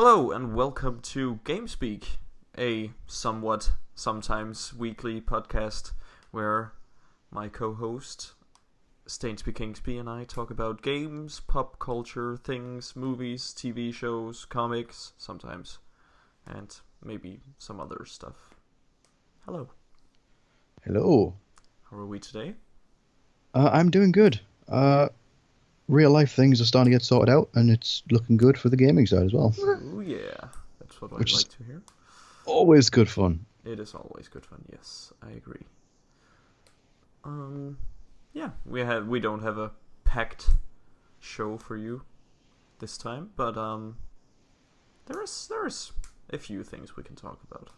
Hello and welcome to GameSpeak, a somewhat, sometimes weekly podcast where my co-host Stainsby Kingsby and I talk about games, pop culture, things, movies, TV shows, comics, sometimes, and maybe some other stuff. Hello. Hello. How are we today? I'm doing good. Real life things are starting to get sorted out, and it's looking good for the gaming side as well, Oh yeah, that's what I which like is to hear. always good fun. It is always good fun. Yes, I agree. Um, yeah, we don't have a packed show for you this time, but there is a few things we can talk about.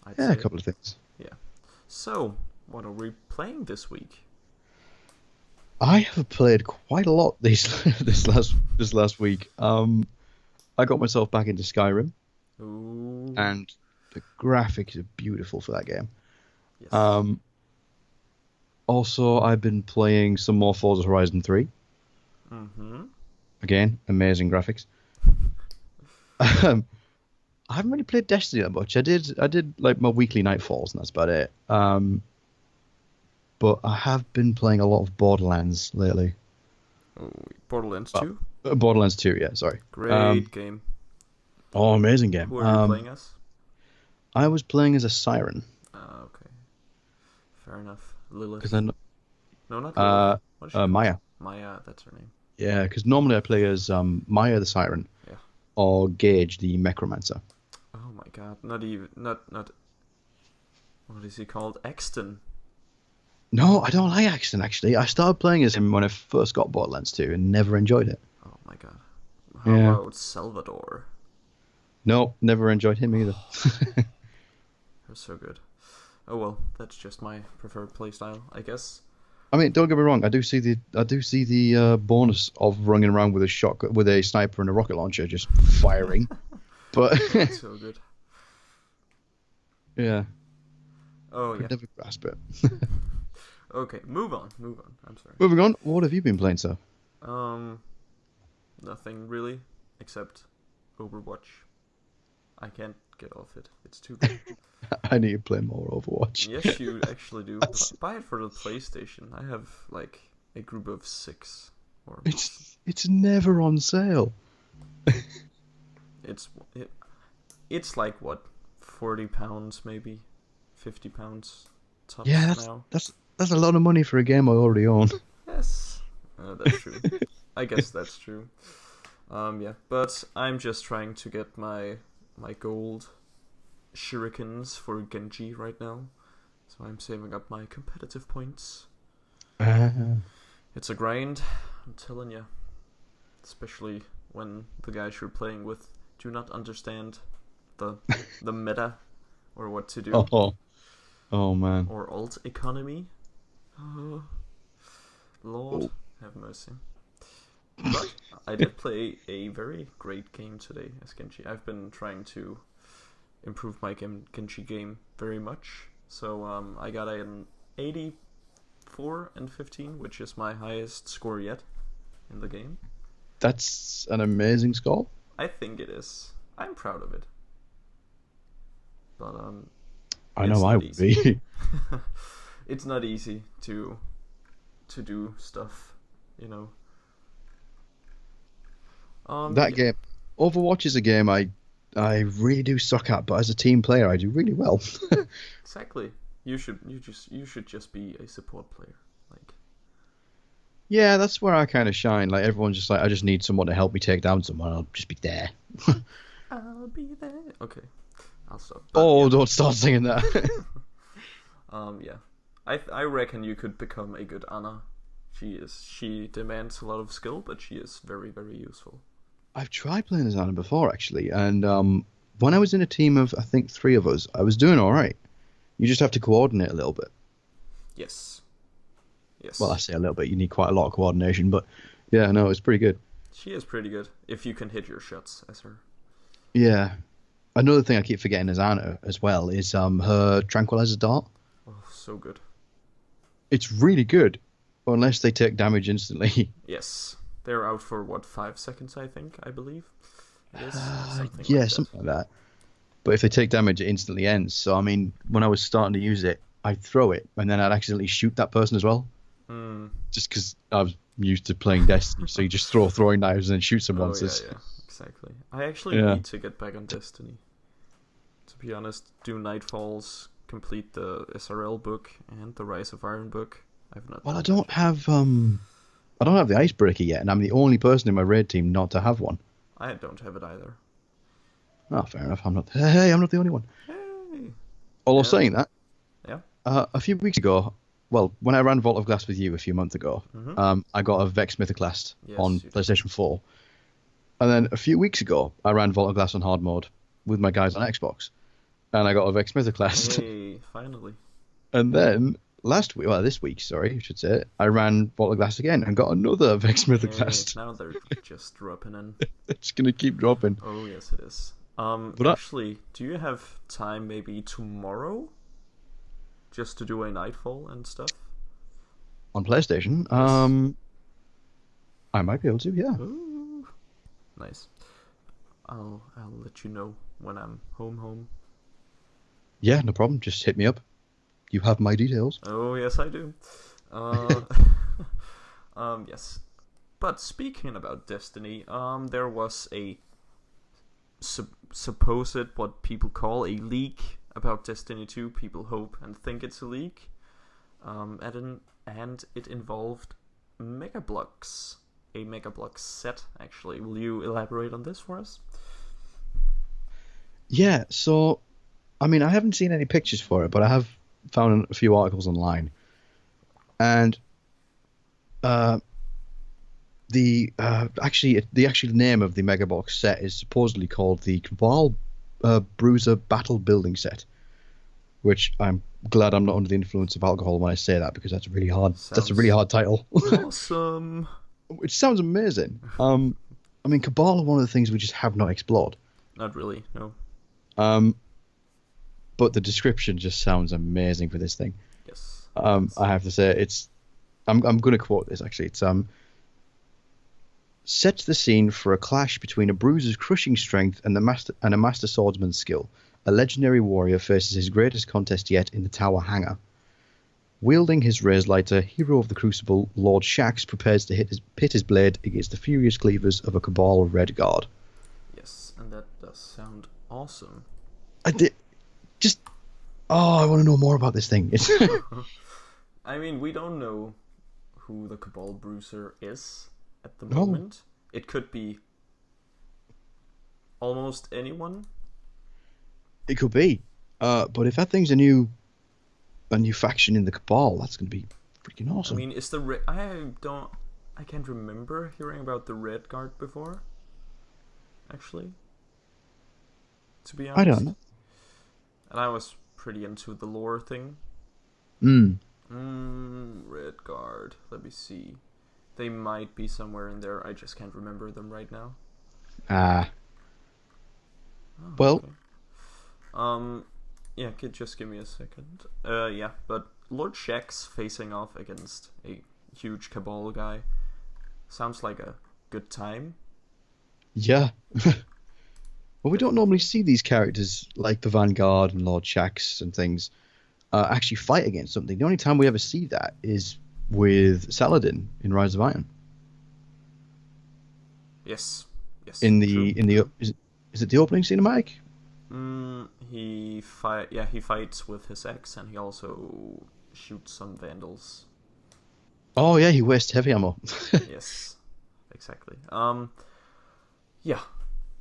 I'd Yeah, a say. couple of things. Yeah. So, what are we playing this week? I have played quite a lot these this last week. I got myself back into Skyrim, Ooh, and the graphics are beautiful for that game. yes. Um, Also, I've been playing some more Forza Horizon 3. Mm-hmm. Again, amazing graphics. I haven't really played Destiny that much. I did like my weekly nightfalls, and that's about it. But I have been playing a lot of Borderlands lately. Oh, Borderlands Well, 2, Borderlands 2, yeah, sorry. great game. Amazing game. Who are you playing as? I was playing as a siren Okay, fair enough. because Lilith. then No, not Lilith. uh, What is she called? Maya. Maya, that's her name. Yeah, because normally I play as Maya the siren Yeah. or Gage the necromancer. Oh my god, not even, not, what is he called? Exton. No, I don't like Axton actually. I started playing as him when I first got Borderlands 2 and never enjoyed it. Oh my god. How Yeah. about Salvador? No, never enjoyed him either. They're so good. Oh well, that's just my preferred playstyle, I guess. I mean, don't get me wrong. I do see the bonus of running around with a shot with a sniper and a rocket launcher just firing. But Oh, it's so good. yeah, Oh yeah. could never grasp it. Okay, move on. I'm sorry. Moving on. What have you been playing, sir? Um, Nothing really, except Overwatch. I can't get off it. It's too good. I need to play more Overwatch. Yes, you actually do. That's- Buy it for the PlayStation. I have like a group of 6, or it's never on sale. it's it, it's like what, £40 maybe, £50 Yeah, tops that's now. that's that's a lot of money for a game I already own. Yes, that's true. I guess that's true. Yeah, but I'm just trying to get my gold shurikens for Genji right now, so I'm saving up my competitive points. Uh, It's a grind, I'm telling you. Especially when the guys you're playing with do not understand the the meta or what to do oh, oh man. or alt economy. Oh, Lord, Oh. have mercy. But I did play a very great game today as Genji. I've been trying to improve my Genji game very much. So I got an 84 and 15, which is my highest score yet in the game. That's an amazing score. I think it is. I'm proud of it. But I it's know I not would easy. be. It's not easy to do stuff, you know. That Yeah, game, Overwatch is a game I really do suck at, but as a team player, I do really well. exactly. You should just be a support player. Like, Yeah, that's where I kind of shine. Like everyone's just like, I just need someone to help me take down someone. I'll just be there. I'll be there. Okay, I'll stop. But Oh, yeah, don't start singing that. yeah. I reckon you could become a good Anna. She demands a lot of skill, but she is very very useful. I've tried playing as Anna before actually, and when I was in a team of I think three of us, I was doing all right. You just have to coordinate a little bit. Yes. Well, I Yes. say a little bit. You need quite a lot of coordination, but yeah, no, it's pretty good. She is pretty good if you can hit your shots as her. Yeah. Another thing I keep forgetting as Anna as well is her tranquilizer dart. Oh, so good. It's really good, unless they take damage instantly. Yes. They're out for what, 5 seconds, I believe. It is something Yeah, like that. something like that. But if they take damage, it instantly ends. So, I mean, when I was starting to use it, I'd throw it, and then I'd accidentally shoot that person as well. Hmm. Just because I was used to playing Destiny. So you just throw throwing knives and then shoot some Oh yeah, monsters. yeah, exactly. I actually Yeah. need to get back on Destiny. To be honest, do Nightfalls, complete the SRL book and the Rise of Iron book. I've not Well, done that. I don't have the icebreaker yet, and I'm the only person in my raid team not to have one. I don't have it either. Oh, fair enough. I'm not. Hey, I'm not the only one. Hey. Although Yeah. saying that, Yeah. a few weeks ago, well, when I ran Vault of Glass with you a few months ago, Mhm. I got a Vex Mythoclast on Yes, you did. PlayStation 4, and then a few weeks ago, I ran Vault of Glass on hard mode with my guys on Xbox, and I got a Vex Mythoclast. Hey, finally. And then last week, well, this week, sorry, I should say, I ran Vault of Glass again and got another Vex Hey, Mythoclast. now they're just dropping in. It's gonna keep dropping. Oh yes, it is. But Actually, do you have time maybe tomorrow, just to do a Nightfall and stuff? on PlayStation, Yes. I might be able to, yeah. Ooh. Nice. I'll let you know when I'm home. Yeah, no problem. Just hit me up. You have my details. Oh yes, I do. Uh, yes. But speaking about Destiny, there was a supposed what people call a leak about Destiny 2. People hope and think it's a leak. And it involved Mega Blocks, a Mega Block set. Actually, will you elaborate on this for us? Yeah, so I mean, I haven't seen any pictures for it, but I have found a few articles online, and uh, the actual name of the Mega Box set is supposedly called the Cabal Bruiser Battle Building Set, which I'm glad I'm not under the influence of alcohol when I say that because that's really hard. That's a really Sounds hard title. awesome. Which sounds amazing. I mean, Cabal are one of the things we just have not explored. Not really, no. Um, but the description just sounds amazing for this thing. Yes. I have to say it's. I'm going to quote this actually. It's sets the scene for a clash between a bruiser's crushing strength and a master swordsman's skill. A legendary warrior faces his greatest contest yet in the Tower Hangar. Wielding his razelighter, hero of the Crucible, Lord Shaxx prepares to pit his blade against the furious cleavers of a Cabal Red Guard. Yes, and that does sound awesome. I did just. Oh, I want to know more about this thing. It's I mean, we don't know who the Cabal Bruiser is at the No. moment. It could be almost anyone. It could be, but if that thing's a new faction in the Cabal, that's going to be freaking awesome. I mean, is the I can't remember hearing about the Red Guard before. Actually, to be honest, I don't know. and I was pretty into the lore thing. Red Guard. Let me see. They might be somewhere in there. I just can't remember them right now. Ah. Oh, Well, okay. Yeah, just give me a second. Yeah, but Lord Shaxx facing off against a huge Cabal guy sounds like a good time. yeah. Well, we don't normally see these characters like the Vanguard and Lord Shaxx and things actually fight against something. The only time we ever see that is with Saladin in Rise of Iron. Yes. In True. is it the opening cinematic? He fights with his axe, and he also shoots some vandals. Oh yeah, he wastes heavy ammo. Yes, exactly. Yeah.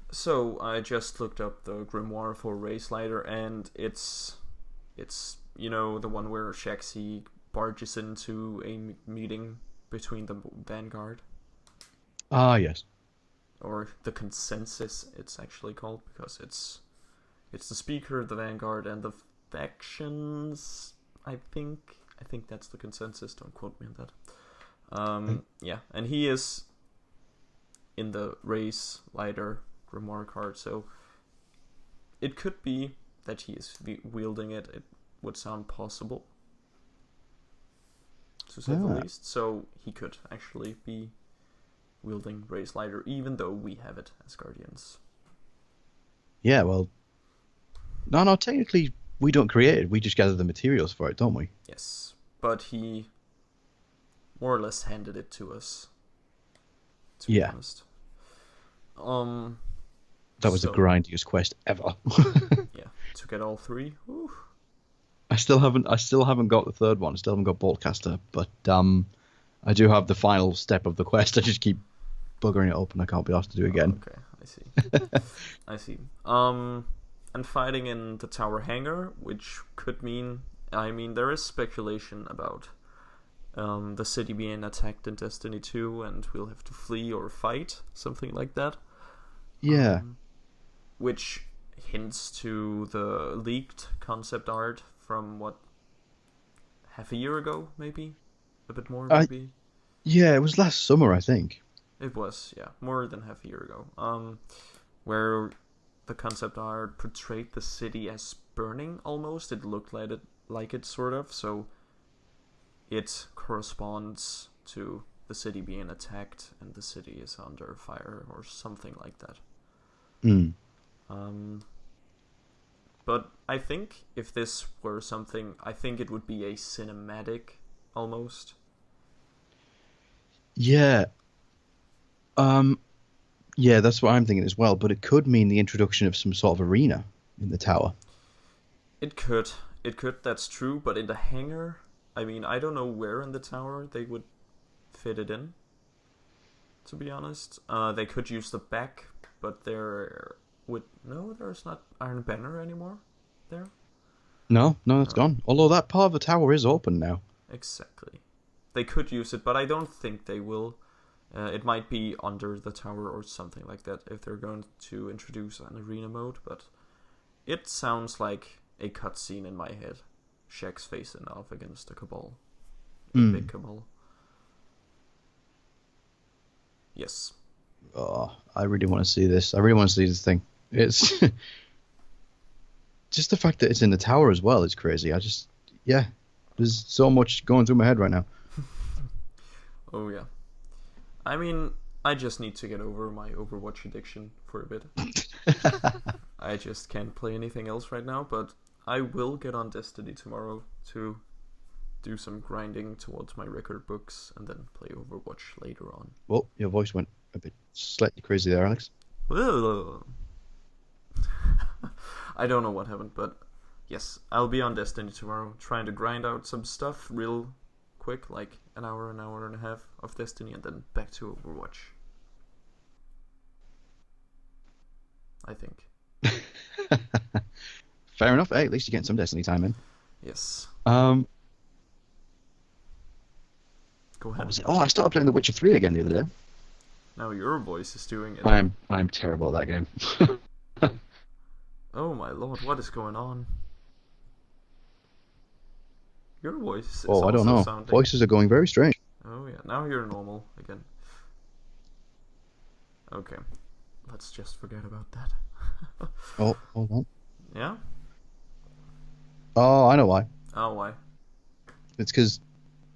So I just looked up the grimoire for Race Lighter, and it's the one where Shaxi barges into a meeting between the Vanguard, Ah yes. or the Consensus. It's actually called because it's the Speaker, the Vanguard, and the factions. I think that's the Consensus. Don't quote me on that. Yeah, and he is in the Race Lighter grimoire card, so it could be that he is wielding it. It would sound possible, to say the least. So he could actually be wielding Race Lighter, even though we have it as Guardians. Yeah, well, no, technically we don't create it. We just gather the materials for it, don't we? Yes, but he more or less handed it to us, to be Yeah, honest. Um, that was the so grindiest quest ever. yeah, to get all three. Whew. I still haven't got the third one. I still haven't got Boltcaster, but I do have the final step of the quest. I just keep buggering it up, and I can't be asked to do it Oh, again. okay, I see. I see. And fighting in the tower hangar, which could mean, I mean, there is speculation about the city being attacked in Destiny 2, and we'll have to flee or fight, something like that. Yeah. Um, which hints to the leaked concept art from what, half a year ago, maybe, a bit more, I maybe. Yeah, it was last summer, I think. It was, yeah, more than half a year ago. Where the concept art portrayed the city as burning almost. It looked like it sort of. So it corresponds to the city being attacked and the city is under fire or something like that. Mm. Um, but I think if this were something, I think it would be a cinematic almost. Yeah. Um. Yeah, that's what I'm thinking as well. But it could mean the introduction of some sort of arena in the tower. It could, it could. That's true. But in the hangar, I mean, I don't know where in the tower they would fit it in. To be honest, they could use the back, but there would no. There's not Iron Banner anymore. There. No, no, it's No, gone. Although that part of the tower is open now. exactly. They could use it, but I don't think they will. It might be under the tower or something like that if they're going to introduce an arena mode. But it sounds like a cutscene in my head. Shaxx facing off against a Cabal, a big Mm. Cabal. Yes. Oh, I really want to see this. I really want to see this thing. It's just the fact that it's in the tower as well is crazy. Yeah, there's so much going through my head right now. Oh yeah. I mean, I just need to get over my Overwatch addiction for a bit. I just can't play anything else right now, but I will get on Destiny tomorrow to do some grinding towards my record books and then play Overwatch later on. Well, your voice went a bit slightly crazy there, Alex. I don't know what happened, but yes, I'll be on Destiny tomorrow, trying to grind out some stuff real quick, like an hour and a half of Destiny, and then back to Overwatch. I think. Fair enough. Hey, at least you're getting some Destiny time in. Yes. Um, Go what ahead. was it? Oh, I started playing The Witcher 3 again the other day. Now your voice is doing it. I'm terrible at that game. Oh my lord, what is going on? Your voice is Oh, I don't also know. sounding. Voices are going very strange. Oh yeah, now you're normal again. Okay, let's just forget about that. Oh, hold on. Yeah? Oh, I know why. Oh, why? It's because,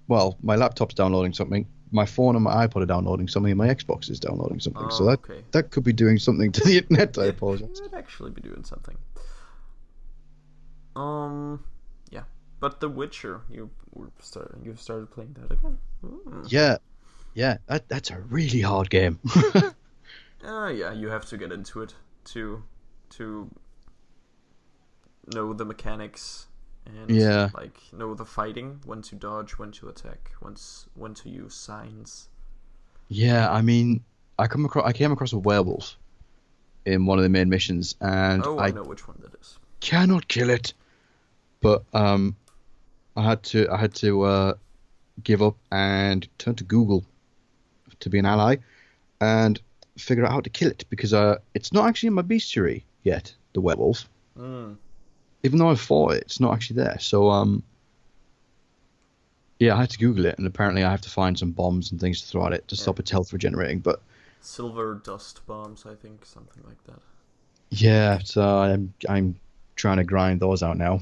well, my laptop's downloading something, my phone and my iPod are downloading something, and my Xbox is downloading something. So Oh, that okay. that could be doing something to the internet. I It apologize. could actually be doing something. Yeah. But The Witcher, you've started playing that again? Yeah, yeah. That's a really hard game. Yeah, you have to get into it to know the mechanics and Yeah, like know the fighting, when to dodge, when to attack, when to use signs. yeah. I mean, I came across a werewolf in one of the main missions, and Oh, I I know which one that is. cannot kill it. But I had to give up and turn to Google to be an ally and figure out how to kill it because it's not actually in my bestiary yet, the werewolf. Mm. Even though I fought it, it's not actually there. So yeah, I had to Google it, and apparently I have to find some bombs and things to throw at it to Yeah. stop its health regenerating. But Silver dust bombs, I think, something like that. yeah, so I'm trying to grind those out now.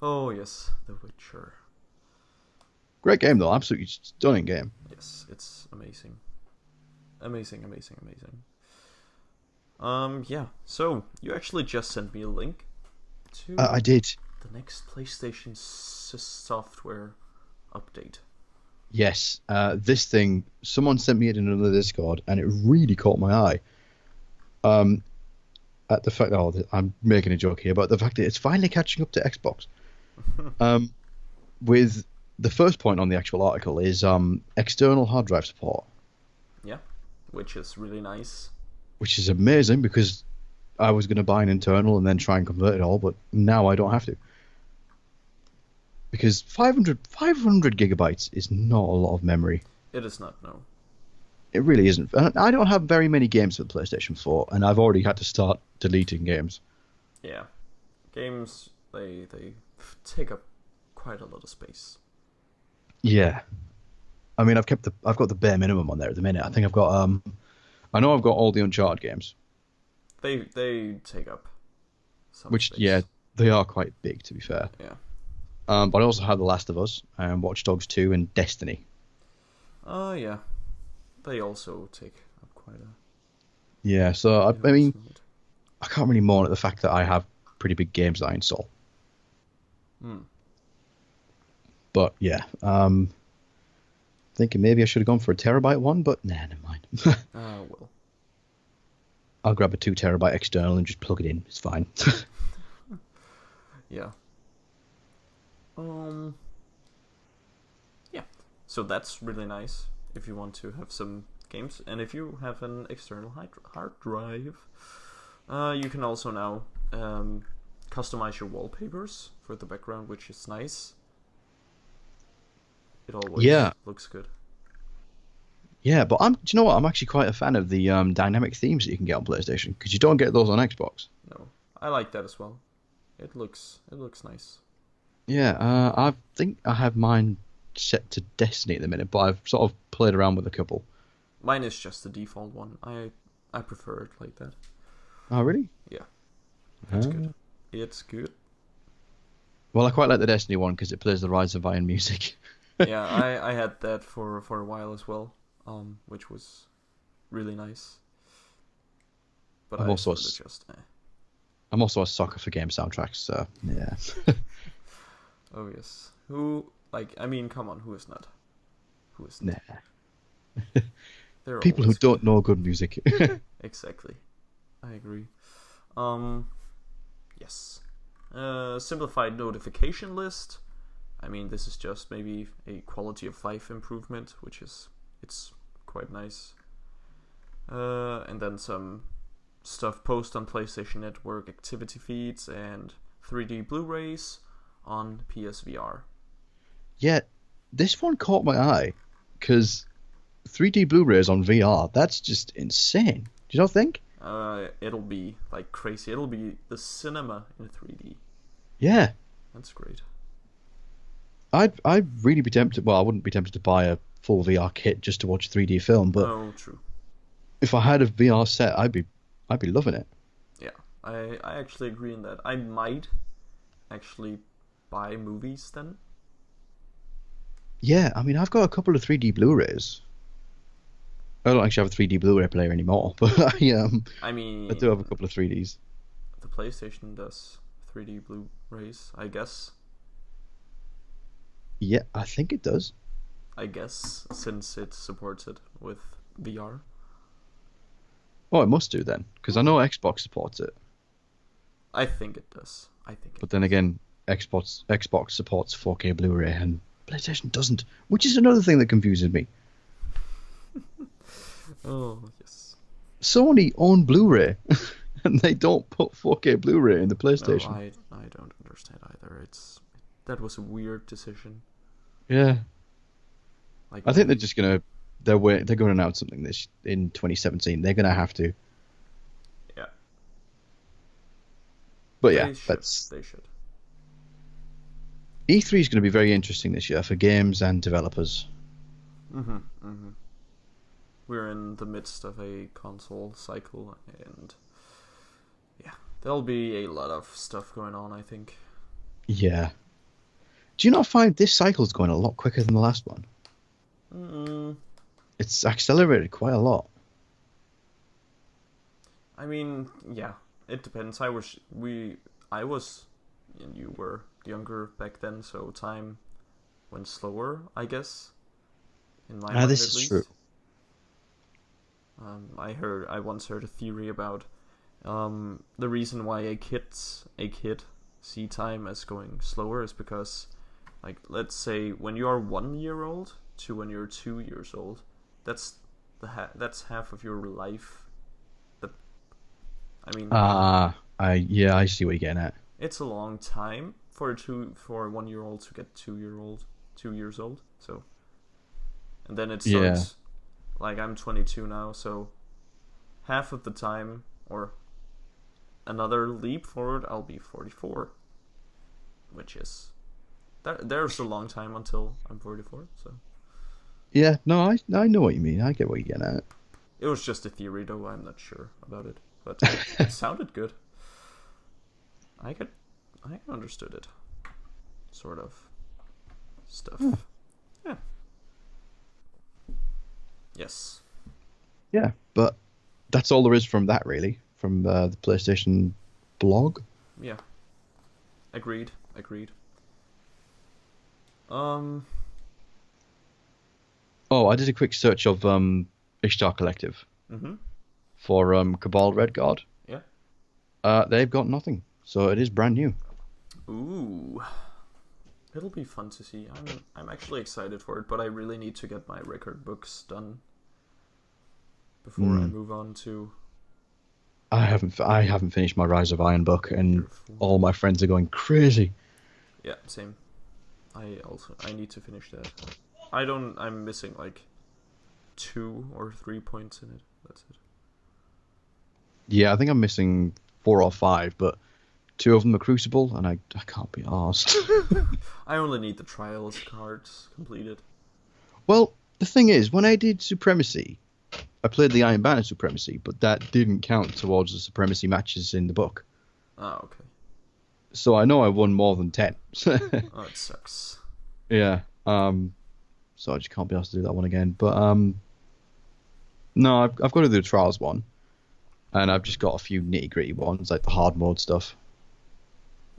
Oh yes, The Witcher. Great game though, absolutely stunning game. Yes, it's amazing. Amazing. Yeah. So you actually just sent me a link to I did. the next PlayStation software update. Yes. This thing, someone sent me it in another Discord, and it really caught my eye. At the fact, I'm making a joke here, but the fact that it's finally catching up to Xbox. With the first point on the actual article is external hard drive support. Yeah, which is really nice. Which is amazing because I was going to buy an internal and then try and convert it all, but now I don't have to. Because 500 gigabytes is not a lot of memory. It is not, no. It really isn't. And I don't have very many games for the PlayStation 4, and I've already had to start deleting games. Yeah. Games, they take up quite a lot of space. Yeah. I mean, I've got the bare minimum on there at the minute. I think I've got I know I've got all the Uncharted games. They take up some which space. Yeah, they are quite big, to be fair. Yeah. But I also have The Last of Us and Watch Dogs 2 and Destiny. Oh, yeah. They also take up quite a... Yeah, so I mean, I can't really mourn at the fact that I have pretty big games that I install. But yeah, thinking maybe I should have gone for a terabyte one, but nah, never mind. Well. I'll grab a 2 terabyte external and just plug it in. It's fine. Yeah. Yeah. So that's really nice if you want to have some games, and if you have an external hard drive, you can also now customize your wallpapers for the background, which is nice. It always looks good. Yeah, but do you know what? I'm actually quite a fan of the dynamic themes that you can get on PlayStation, because you don't get those on Xbox. No, I like that as well. It looks nice. Yeah, I think I have mine set to Destiny at the minute, but I've sort of played around with a couple. Mine is just the default one. I prefer it like that. Oh, really? Yeah, that's good. It's good. Well, I quite like the Destiny one because it plays the Rise of Iron music. Yeah, I had that for a while as well, which was really nice. But I'm also a sucker for game soundtracks, so yeah. Oh yes. Come on, who is not? Who is not? Nah. People who don't know good music. Exactly. I agree. Yes. Simplified notification list. I mean, this is just maybe a quality of life improvement, it's quite nice. And then some stuff post on PlayStation Network activity feeds and 3D Blu-rays on PSVR. Yeah, this one caught my eye because 3D Blu-rays on VR, that's just insane. Do you not think? It'll be like crazy. It'll be the cinema in 3D. Yeah. That's great. I'd really be tempted. Well, I wouldn't be tempted to buy a full VR kit just to watch a 3D film, but true. If I had a VR set, I'd be loving it. Yeah, I actually agree in that. I might actually buy movies then. Yeah, I mean, I've got a couple of 3D Blu-rays. I don't actually have a 3D Blu-ray player anymore, but I do have a couple of 3Ds. The PlayStation does 3D Blu-rays, I guess. Yeah, I think it does. I guess, since it supports it with VR. Oh, it must do then, because I know Xbox supports it. I think it does. But then again, Xbox supports 4K Blu-ray and PlayStation doesn't, which is another thing that confuses me. Oh, yes. Sony own Blu-ray, and they don't put 4K Blu-ray in the PlayStation. No, I don't understand either. That was a weird decision. Yeah. Like, I think they're just gonna they're going to announce something this in 2017. They're gonna have to. Yeah. But yeah, they should. E3 is going to be very interesting this year for games and developers. We're in the midst of a console cycle, and yeah, there'll be a lot of stuff going on, I think. Yeah. Do you not find this cycle's going a lot quicker than the last one? It's accelerated quite a lot. I mean, yeah, it depends. I was, and you were younger back then, so time went slower, I guess, in my mind This at is true. least. I once heard a theory about the reason why a kid see time as going slower is because, like, let's say when you are 1 year old to when you're 2 years old, that's that's half of your life. That I mean, I see what you're getting at. it's a long time for a 1 year old to get 2 years old. So, and then it Yeah. starts. Like, I'm 22 now, so half of the time, or another leap forward, I'll be 44, which is there's a long time until I'm 44. So Yeah, no, I know what you mean. I get what you're getting at. it was just a theory, though. I'm not sure about it, but it sounded good. I could I understood it, sort of stuff. Yeah. Yes. Yeah, but that's all there is from that, really, from the PlayStation blog. Yeah. Agreed. Agreed. Um. Oh, I did a quick search of Ishtar Collective Mhm. for Cabal Red Guard. Yeah. They've got nothing, so it is brand new. Ooh. It'll be fun to see. I'm actually excited for it, but I really need to get my record books done before I move on to. I haven't finished my Rise of Iron book, and Beautiful. all my friends are going crazy. Yeah, same. I need to finish that. I'm missing like 2 or 3 points in it. That's it. Yeah, I think I'm missing 4 or 5, but 2 of them are Crucible, and I can't be arsed. I only need the trials cards completed. Well, the thing is, when I did Supremacy, I played the Iron Banner Supremacy, but that didn't count towards the Supremacy matches in the book. Ah, okay. So I know I won more than 10. Oh, it sucks. Yeah. So I just can't be asked to do that one again. But no, I've got to do the Trials one, and I've just got a few nitty gritty ones like the hard mode stuff.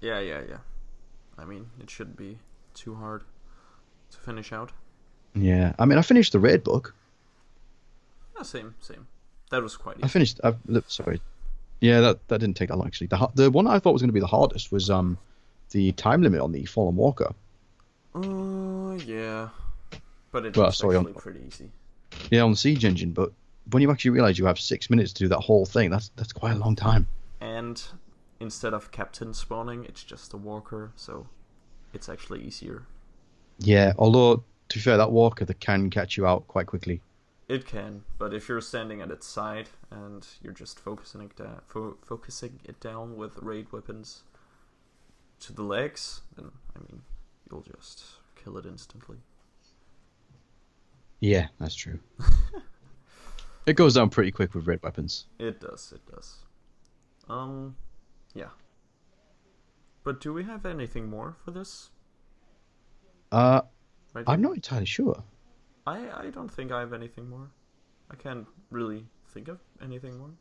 Yeah, yeah, yeah. I mean, it shouldn't be too hard to finish out. Yeah, I mean, I finished the raid book. Yeah, same. That was quite I easy. finished. Sorry. Yeah, that didn't take that long actually. The one I thought was going to be the hardest was the time limit on the Fallen Walker. Oh, yeah. But it Well, was sorry, actually pretty easy. yeah, on the Siege Engine, but when you actually realize you have 6 minutes to do that whole thing, that's quite a long time. And instead of captain spawning, it's just a walker, so it's actually easier. Yeah, although to be fair, that Walker that can catch you out quite quickly. It can, but if you're standing at its side and you're just focusing it down with raid weapons to the legs, then I mean, you'll just kill it instantly. Yeah, that's true. It goes down pretty quick with red weapons. It does. Yeah. But do we have anything more for this? Uh, Right I'm here? not entirely sure. I don't think I have anything more. I can't really think of anything more.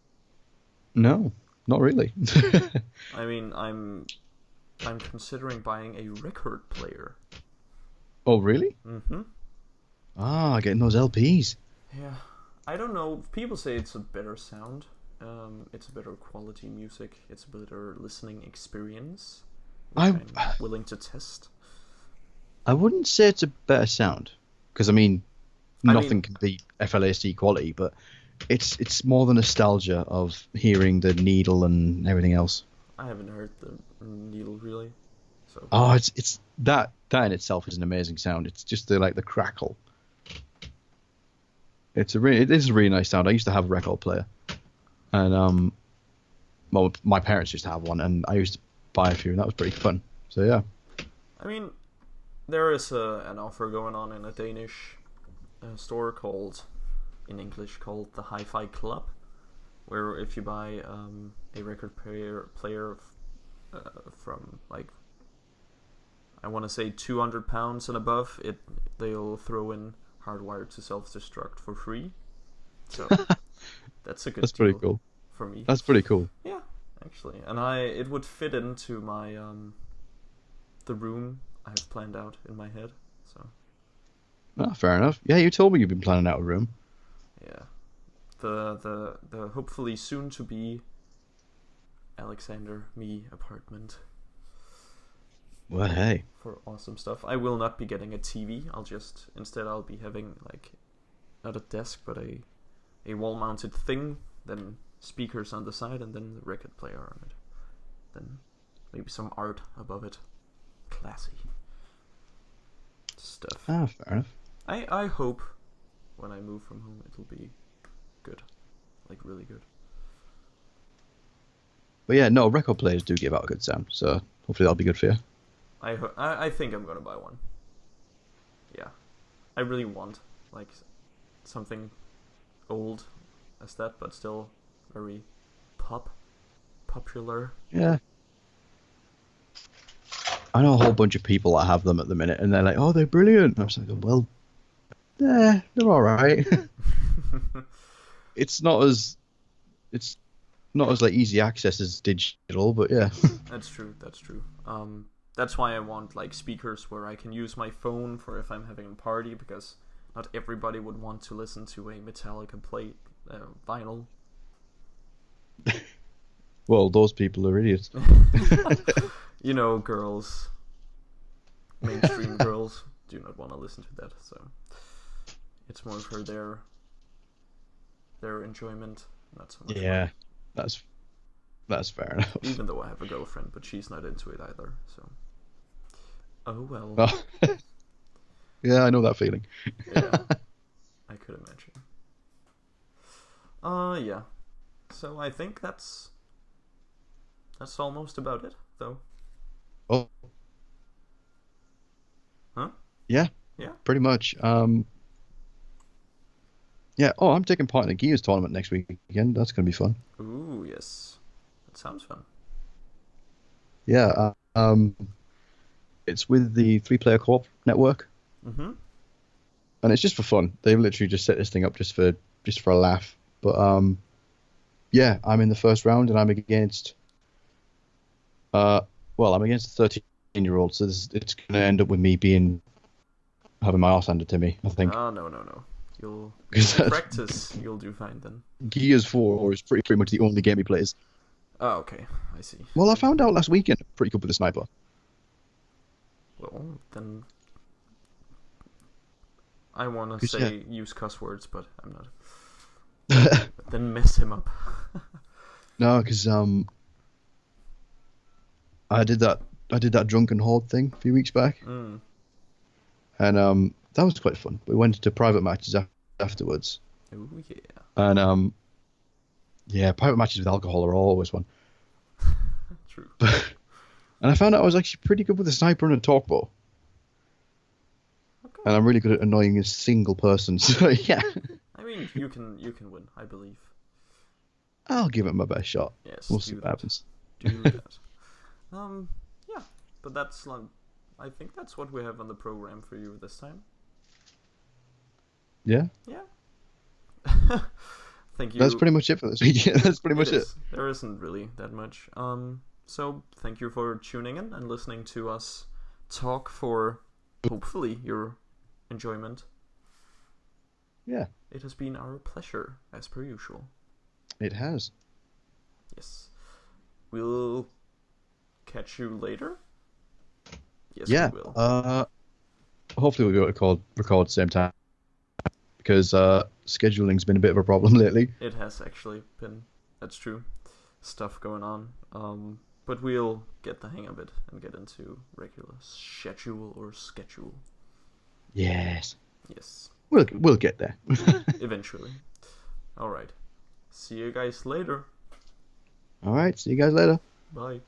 No, not really. I mean, I'm considering buying a record player. Oh, really? Mm-hmm. Ah, getting those LPs. Yeah. I don't know. People say it's a better sound. It's a better quality music. It's a better listening experience, which I'm willing to test. I wouldn't say it's a better sound, because I mean, nothing can beat FLAC quality, but it's more the nostalgia of hearing the needle and everything else. I haven't heard the needle really, so. Oh, it's that in itself is an amazing sound. It's just the crackle. It is a really nice sound. I used to have a record player, and well, my parents used to have one, and I used to buy a few, and that was pretty fun. So yeah. I mean, there is an offer going on in a Danish store in English called the Hi-Fi Club, where if you buy a record player from like, I want to say £200 and above, they'll throw in Hardwired to Self-Destruct for free. So that's a good. That's pretty cool. for me. That's pretty cool. Yeah, actually, and it would fit into my the room I have planned out in my head. So. Fair enough. Yeah, you told me you've been planning out a room. Yeah, the hopefully soon to be Alexander Me apartment. Well, hey. For awesome stuff. I will not be getting a TV. Instead I'll be having like not a desk but a wall mounted thing, then speakers on the side, and then the record player on it. Then maybe some art above it. Classy stuff. Fair enough. I hope when I move from home it'll be good. Like really good. But yeah, no, record players do give out a good sound, so hopefully that'll be good for you. I think I'm gonna buy one. Yeah. I really want like something old as that, but still very popular. Yeah. I know a whole bunch of people that have them at the minute, and they're like, "Oh, they're brilliant." I was like, "Well, they're all right." It's not as like easy access as digital, but yeah. That's true. That's why I want like speakers where I can use my phone for if I'm having a party, because not everybody would want to listen to a Metallica plate vinyl. Well, those people are idiots. You know, girls, mainstream girls do not want to listen to that, so it's more for their enjoyment, not so much. Yeah, that's fair enough. Even though I have a girlfriend, but she's not into it either, so. Oh well. Oh. Yeah, I know that feeling. Yeah, I could imagine. Yeah. So I think that's almost about it, though. Oh. Huh? Yeah. Yeah. Pretty much. Yeah. Oh, I'm taking part in the Gears tournament next weekend. That's gonna be fun. Ooh, yes. That sounds fun. Yeah. It's with the 3-player co-op network. Mm-hmm. And it's just for fun. They've literally just set this thing up just for a laugh. But yeah, I'm in the first round, and I'm against I'm against a 13-year-old, so it's going to end up with me having my arse handed to me, I think. Oh, no. You'll practice. You'll do fine then. Gears 4 is pretty much the only game he plays. Oh, okay. I see. Well, I found out last weekend I'm pretty good with the sniper. Well, then I want to say use cuss words, but I'm not. Then mess him up. No, because I did that drunken horde thing a few weeks back, and that was quite fun. We went to private matches afterwards. Oh yeah. And yeah, private matches with alcohol are always fun. True. And I found out I was actually pretty good with a sniper and a talk bow. Okay. And I'm really good at annoying a single person. So yeah. I mean, you can win, I believe. I'll give it my best shot. Yes. We'll see what happens. Do that. Yeah, but that's like, I think that's what we have on the program for you this time. Yeah. Yeah. Thank you. That's pretty much it for this week. That's pretty much it. There isn't really that much. So thank you for tuning in and listening to us talk for hopefully your enjoyment. Yeah. It has been our pleasure, as per usual. It has. Yes. We'll catch you later. Yes, yeah. we will. Hopefully we'll be able to record at the same time, because scheduling's been a bit of a problem lately. It has actually been. That's true. Stuff going on. But we'll get the hang of it and get into regular schedule. Yes. Yes. We'll get there. Eventually. All right. See you guys later. All right. See you guys later. Bye.